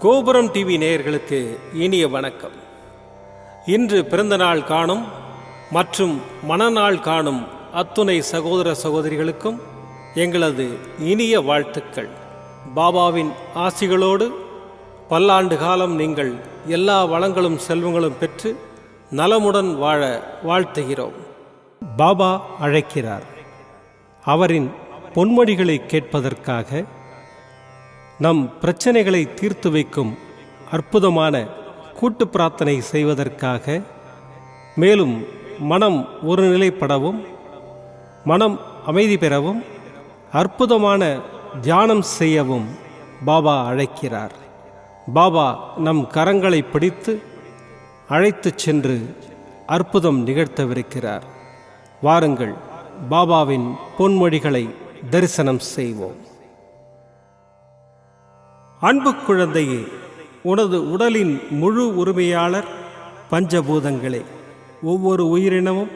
கோபுரம் டிவி நேயர்களுக்கு இனிய வணக்கம். இன்று பிறந்தநாள் காணும் மற்றும் மணநாள் காணும் அத்துணை சகோதர சகோதரிகளுக்கும் எங்களது இனிய வாழ்த்துக்கள். பாபாவின் ஆசிகளோடு பல்லாண்டு காலம் நீங்கள் எல்லா வளங்களும் செல்வங்களும் பெற்று நலமுடன் வாழ வாழ்த்துகிறோம். பாபா அழைக்கிறார். அவரின் பொன்மொழிகளை கேட்பதற்காக, நம் பிரச்சனைகளை தீர்த்து வைக்கும் அற்புதமான கூட்டு பிரார்த்தனை செய்வதற்காக, மேலும் மனம் ஒருநிலைப்படவும் மனம் அமைதி பெறவும் அற்புதமான தியானம் செய்யவும் பாபா அழைக்கிறார். பாபா நம் கரங்களை பிடித்து அழைத்துச் சென்று அற்புதம் நிகழ்த்தவிருக்கிறார். வாருங்கள், பாபாவின் பொன்மொழிகளை தரிசனம் செய்வோம். அன்பு குழந்தையே, உனது உடலின் முழு உரிமையாளர் பஞ்சபூதங்களே. ஒவ்வொரு உயிரினமும்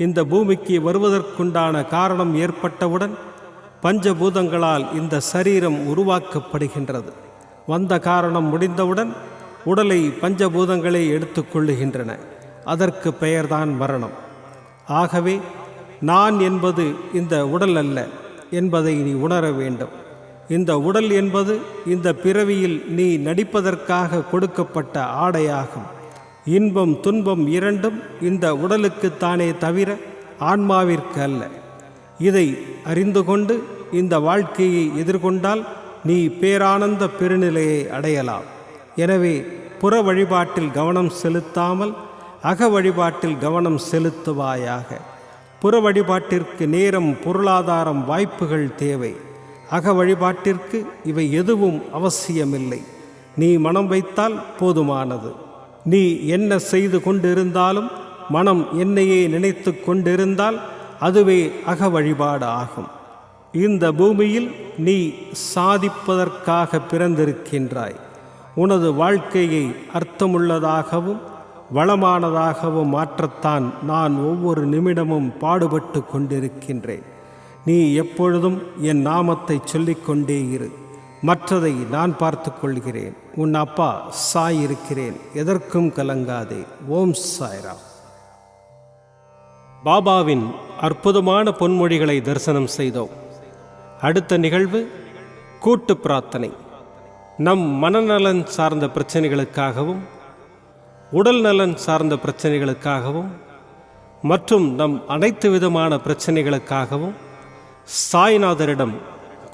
இந்த பூமிக்கு வருவதற்குண்டான காரணம் ஏற்பட்டவுடன் பஞ்சபூதங்களால் இந்த சரீரம் உருவாக்கப்படுகின்றது. வந்த காரணம் முடிந்தவுடன் உடலை பஞ்சபூதங்களே எடுத்துக்கொள்ளுகின்றன. அதற்கு பெயர்தான் மரணம். ஆகவே நான் என்பது இந்த உடல் அல்ல என்பதை நீ உணர வேண்டும். இந்த உடல் என்பது இந்த பிறவியில் நீ நடிப்பதற்காக கொடுக்கப்பட்ட ஆடையாகும். இன்பம் துன்பம் இரண்டும் இந்த உடலுக்குத்தானே தவிர ஆன்மாவிற்கு அல்ல. இதை அறிந்து கொண்டு இந்த வாழ்க்கையை எதிர்கொண்டால் நீ பேரானந்த பெருநிலையை அடையலாம். எனவே புற வழிபாட்டில் கவனம் செலுத்தாமல் அக வழிபாட்டில் கவனம் செலுத்துவாயாக. புற வழிபாட்டிற்கு நேரம், பொருளாதாரம், வாய்ப்புகள் தேவை. அக வழிபாட்டிற்கு இவை எதுவும் அவசியமில்லை. நீ மனம் வைத்தால் போதுமானது. நீ என்ன செய்து கொண்டிருந்தாலும் மனம் என்னையே நினைத்து கொண்டிருந்தால் அதுவே அக வழிபாடு ஆகும். இந்த பூமியில் நீ சாதிப்பதற்காக பிறந்திருக்கின்றாய். உனது வாழ்க்கையை அர்த்தமுள்ளதாகவும் வளமானதாகவும் மாற்றத்தான் நான் ஒவ்வொரு நிமிடமும் பாடுபட்டு கொண்டிருக்கின்றேன். நீ எப்பொழுதும் என் நாமத்தை சொல்லிக்கொண்டே இரு. மற்றதை நான் பார்த்து கொள்கிறேன். உன் அப்பா சாய் இருக்கிறேன். எதற்கும் கலங்காதே. ஓம் சாய்ராம். பாபாவின் அற்புதமான பொன்மொழிகளை தரிசனம் செய்தோம். அடுத்த நிகழ்வு கூட்டு பிரார்த்தனை. நம் மனநலன் சார்ந்த பிரச்சனைகளுக்காகவும் உடல் நலன் சார்ந்த பிரச்சனைகளுக்காகவும் மற்றும் நம் அனைத்து விதமான பிரச்சனைகளுக்காகவும் சாய்நாதரிடம்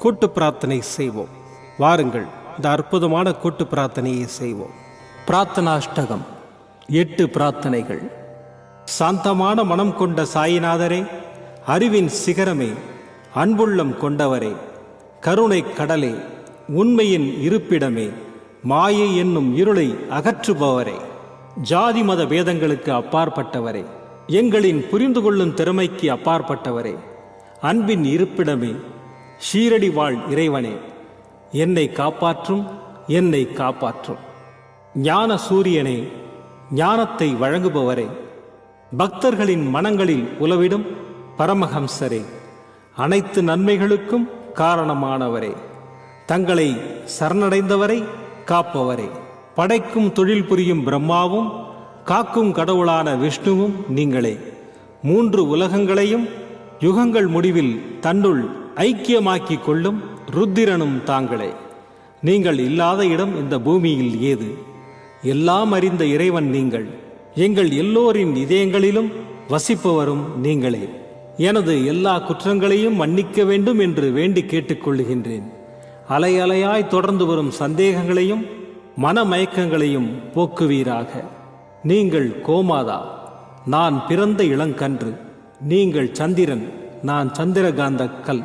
கூட்டு பிரார்த்தனை செய்வோம். வாருங்கள், இந்த அற்புதமான கூட்டு பிரார்த்தனையை செய்வோம். பிரார்த்தனாஷ்டகம். 8 பிரார்த்தனைகள். சாந்தமான மனம் கொண்ட சாயிநாதரே, அறிவின் சிகரமே, அன்புள்ளம் கொண்டவரே, கருணை கடலே, உண்மையின் இருப்பிடமே, மாயை என்னும் இருளை அகற்றுபவரே, ஜாதி மத பேதங்களுக்கு அப்பாற்பட்டவரே, எங்களின் புரிந்து கொள்ளும் திறமைக்கு அப்பாற்பட்டவரே, அன்பின் இருப்பிடமே, ஷீரடி வாழ் இறைவனே, என்னை காப்பாற்றும், என்னை காப்பாற்றும். ஞான சூரியனே, ஞானத்தை வழங்குபவரே, பக்தர்களின் மனங்களில் உலவிடும் பரமஹம்சரே, அனைத்து நன்மைகளுக்கும் காரணமானவரே, தங்களை சரணடைந்தவரை காப்பவரே, படைக்கும் தொழில் புரியும் பிரம்மாவும் காக்கும் கடவுளான விஷ்ணுவும் நீங்களே. 3 உலகங்களையும் யுகங்கள் முடிவில் தன்னுள் ஐக்கியமாக்கிக் கொள்ளும் ருத்திரனும் தாங்களே. நீங்கள் இல்லாத இடம் இந்த பூமியில் ஏது? எல்லாம் அறிந்த இறைவன் நீங்கள். எங்கள் எல்லோரின் இதயங்களிலும் வசிப்பவரும் நீங்களே. எனது எல்லா குற்றங்களையும் மன்னிக்க வேண்டும் என்று வேண்டி கேட்டுக்கொள்ளுகின்றேன். அலை அலையாய் தொடர்ந்து வரும் சந்தேகங்களையும் மனமயக்கங்களையும் போக்குவீராக. நீங்கள் கோமாதா, நான் பிறந்த இளங்கன்று. நீங்கள் சந்திரன், நான் சந்திரகாந்த கல்.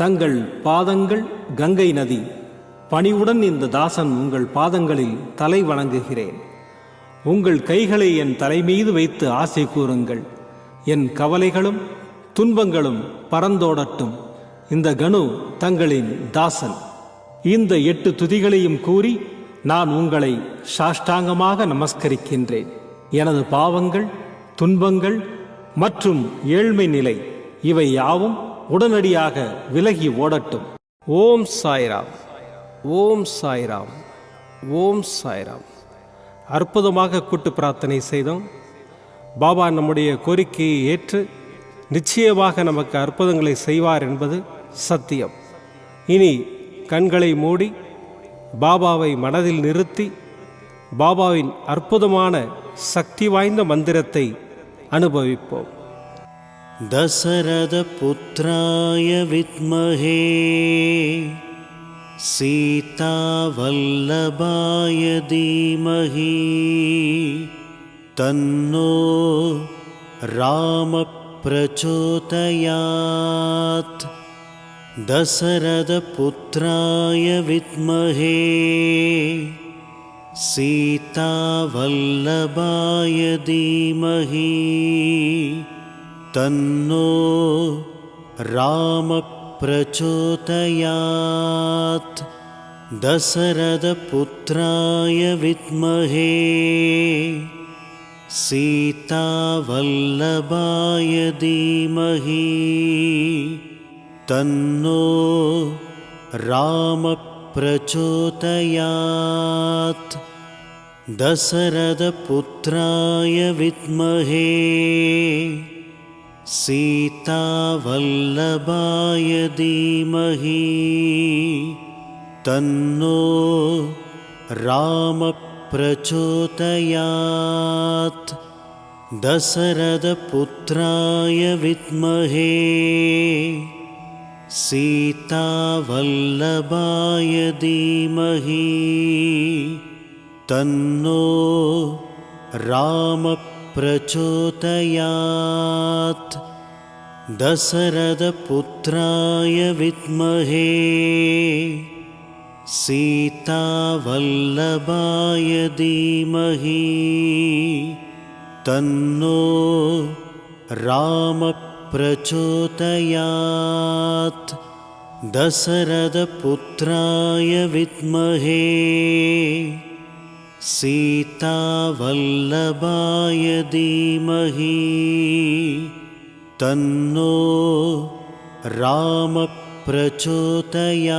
தங்கள் பாதங்கள் கங்கை நதி. பணிவுடன் இந்த தாசன் உங்கள் பாதங்களில் தலை வணங்குகிறேன். உங்கள் கைகளை என் தலைமீது வைத்து ஆசை கூறுங்கள். என் கவலைகளும் துன்பங்களும் பறந்தோடட்டும். இந்த கணு தங்களின் தாசன். இந்த 8 துதிகளையும் கூறி நான் உங்களை சாஷ்டாங்கமாக நமஸ்கரிக்கின்றேன். எனது பாவங்கள், துன்பங்கள் மற்றும் ஏழ்மை நிலை இவை யாவும் உடனடியாக விலகி ஓடட்டும். ஓம் சாய்ராம். ஓம் சாய்ராம். ஓம் சாய்ராம். அற்புதமாக கூட்டு பிரார்த்தனை செய்தோம். பாபா நம்முடைய கோரிக்கையை ஏற்று நிச்சயமாக நமக்கு அற்புதங்களை செய்வார் என்பது சத்தியம். இனி கண்களை மூடி பாபாவை மனதில் நிறுத்தி பாபாவின் அற்புதமான சக்தி வாய்ந்த மந்திரத்தை அனுபவிப்போம். தசரத புத்ராய வித்மஹே சீதா வல்லபாய தீமஹி தன்னோ ராம பிரச்சோதயாத். தசரத புத்ராய வித்மஹே சீதா வல்லபாய தீமஹி தன்னோ ராம பிரச்சோதயாத். தசரத புத்ராய வித்மஹே சீதா வல்லபாய தீமஹி தன்னோ ராம பிரச்சோதயாத். தசரத புத்ராய வித்மஹே சீதா வல்லபாய தீமஹி தன்னோ ராம பிரச்சோதயாத். தசரத புத்ராய வித்மஹே சீதா வல்லபாய தீமஹி தன்னோ ராம பிரச்சோதயாத். தசரத புத்ராய வித்மஹே சீதா வல்லபாய தீமஹி தன்னோ ராம பிரச்சோதயாத். தசரத புத்ராய வித்மஹே சீதா வல்லபாய தீமஹி தன்னோ ராம பிரச்சோதயாத்.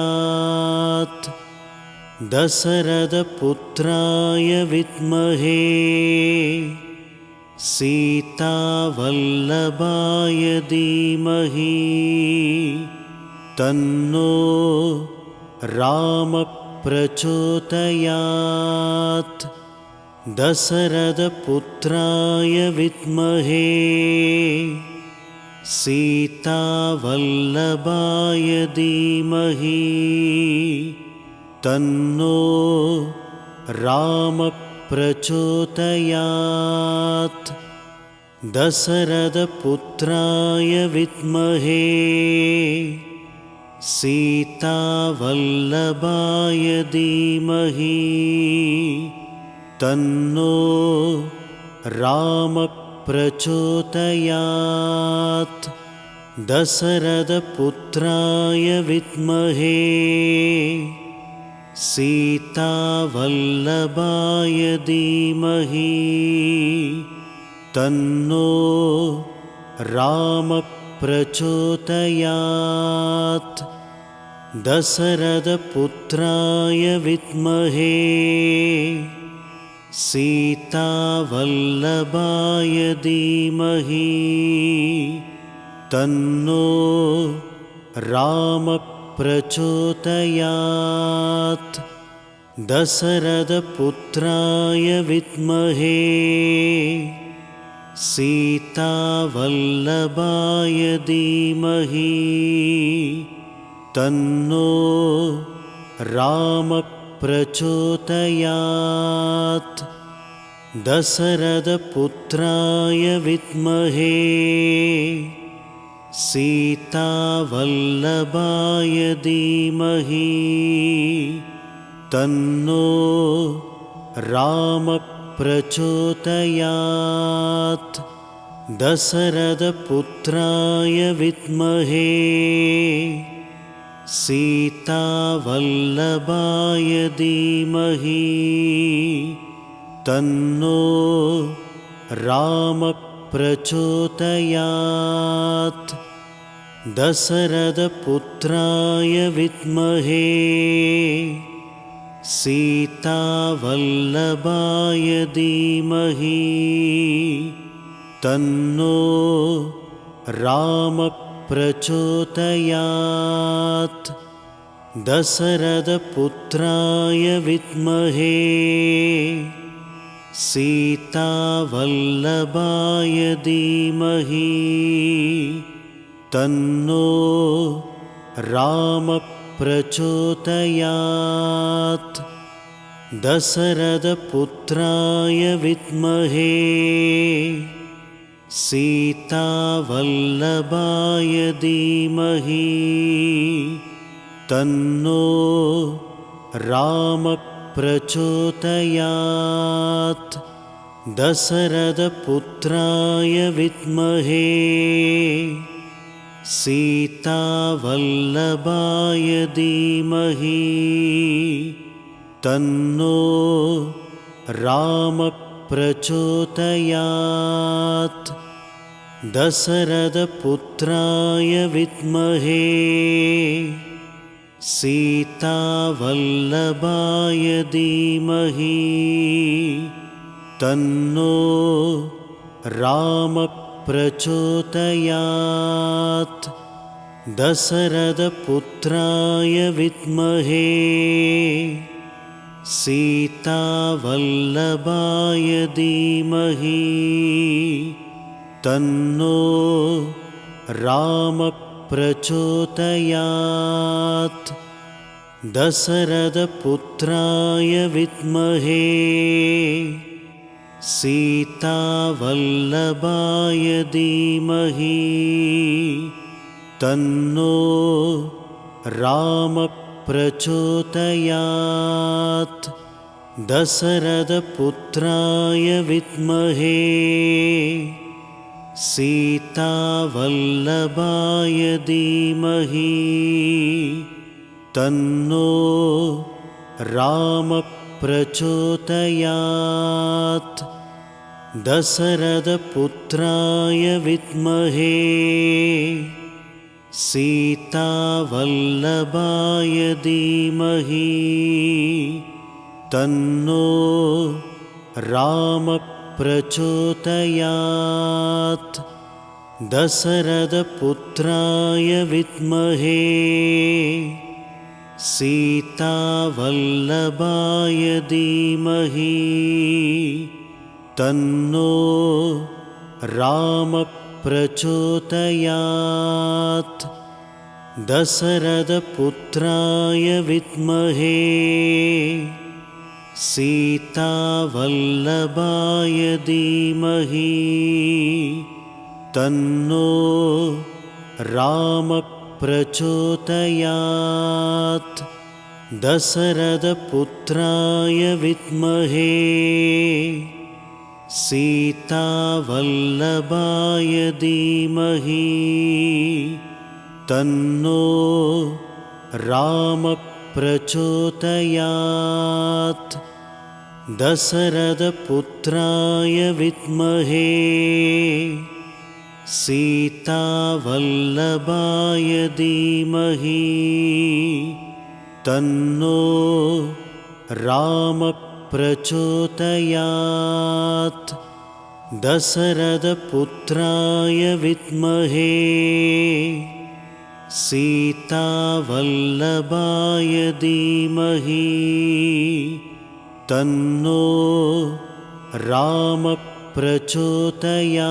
தசரத புத்ராய வித்மஹே சீதா வல்லபாய தீமஹி தன்னோ ராம பிரச்சோதயாத். தசரத புத்ராய வித்மஹே சீதா வல்லபாய தீமஹி தன்னோ ராம பிரச்சோதயாத். தசரத புத்ராய வித்மஹே சீதா வல்லபாய தீமஹி தன்னோ ராம பிரச்சோதயாத். தசரத புத்ராய வித்மஹே சீதா வல்லபாய தீமஹி தன்னோ ராம பிரச்சோதயாத். தசரத புத்ராய வித்மஹே சீதா வல்லபாய தீமஹி தன்னோ ராம பிரச்சோதயாத். தசரத புத்ராய வித்மஹே சீதா வல்லபாய தீமஹி தன்னோ ராம பிரச்சோதயாத். தசரத புத்ராய வித்மஹே சீதா வல்லபாய தீமஹி தன்னோ ராம பிரச்சோதயாத். தசரத புத்ராய வித்மஹே சீதா வல்லபாய தீமஹி தன்னோ ராம பிரச்சோதயாத். தசரத புத்ராய வித்மஹே सीतावल्लभाय धीमहि तन्नो रामः प्रचोदयात्। दशरथपुत्राय विद्महे सीतावल्लभाय धीमहि तन्नो रामः प्रचोदयात्। दशरथपुत्राय विद्महे सीतावल्लभाय धीमहि तन्नो रामः प्रचोदयात्। दशरथपुत्राय विद्महे सीतावल्लभाय धीमहि तन्नो रामः प्रचोदयात्। दशरथपुत्राय विद्महे सीतावल्लभाय धीमहि तन्नो रामः प्रचोदयात्। दशरथपुत्राय विद्महे सीतावल्लभाय धीमहि तन्नो रामः प्रचोदयात्। दशरथपुत्राय विद्महे सीतावल्लभाय धीमहि तन्नो रामः प्रचोदयात्। दशरथपुत्राय विद्महे सीतावल्लभाय धीमहि तन्नो रामः प्रचोदयात्। दशरथपुत्राय विद्महे सीतावल्लभाय धीमहि तन्नो रामः प्रचोदयात्। दशरथपुत्राय विद्महे सीतावल्लभाय धीमहि तन्नो रामः प्रचोदयात्। दशरथपुत्राय विद्महे सीतावल्लभाय धीमहि तन्नो रामः प्रचोदयात्। दशरथपुत्राय विद्महे सीतावल्लभाय धीमहि तन्नो रामः प्रचोदयात्। दशरथपुत्राय विद्महे सीतावल्लभाय धीमहि तन्नो रामः प्रचोदयात्। दशरथपुत्राय विद्महे सीतावल्लभाय धीमहि तन्नो रामः प्रचोदयात्।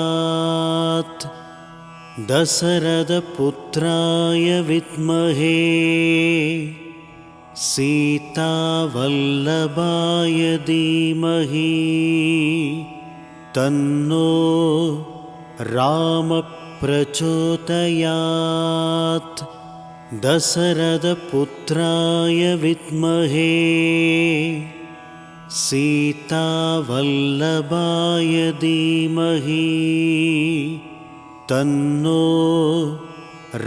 दशरथपुत्राय विद्महे सीतावल्लभाय धीमहि तन्नो रामः प्रचोदयात्। दशरथपुत्राय विद्महे सीतावल्लभाय धीमहि तन्नो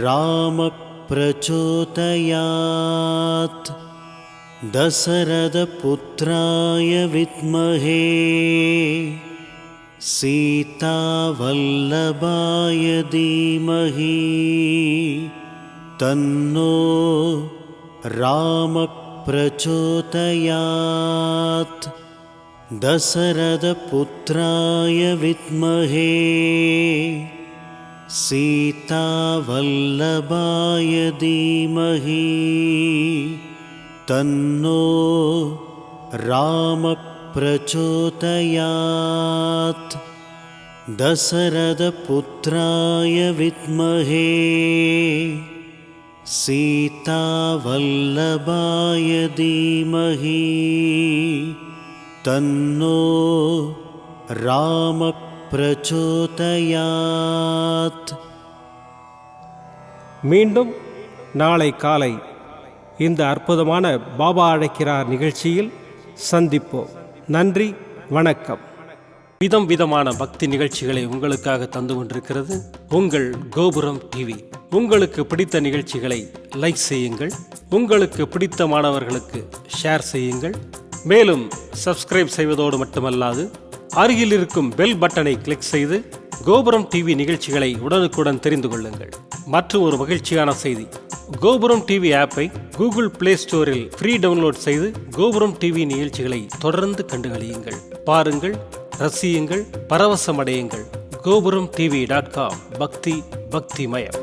रामः प्रचोदयात्। दशरथपुत्राय विद्महे सीतावल्लभाय धीमहि तन्नो रामः प्रचोदयात् दशरथपुत्राय विद्महे सीतावल्लभाय धीमहि तन्नो रामः प्रचोदयात् दशरथपुत्राय विद्महे सीतावल्लभाय धीमहि तन्नो रामः प्रचोदयात्. மீண்டும் நாளை காலை இந்த அற்புதமான பாபா அழைக்கிறார் நிகழ்ச்சியில் சந்திப்போம். நன்றி, வணக்கம். விதம் விதமான பக்தி நிகழ்ச்சிகளை உங்களுக்காக தந்து கொண்டிருக்கிறது உங்கள் கோபுரம் டிவி. உங்களுக்கு பிடித்த நிகழ்ச்சிகளை லைக் செய்யுங்கள், உங்களுக்கு பிடித்த மாணவர்களுக்கு ஷேர் செய்யுங்கள். மேலும் சப்ஸ்கிரைப் செய்வதோடு மட்டுமல்லாது அருகில் இருக்கும் பெல் பட்டனை கிளிக் செய்து கோபுரம் டிவி நிகழ்ச்சிகளை உடனுக்குடன் தெரிந்து கொள்ளுங்கள். மற்றும் ஒரு மகிழ்ச்சியான செய்தி, கோபுரம் டிவி ஆப்பை கூகுள் பிளே ஸ்டோரில் ஃப்ரீ டவுன்லோட் செய்து கோபுரம் டிவி நிகழ்ச்சிகளை தொடர்ந்து கண்டுகளியுங்கள். பாருங்கள், ரசியுங்கள், பரவசமடையுங்கள். gopuramtv.com. பக்தி பக்திமயம்.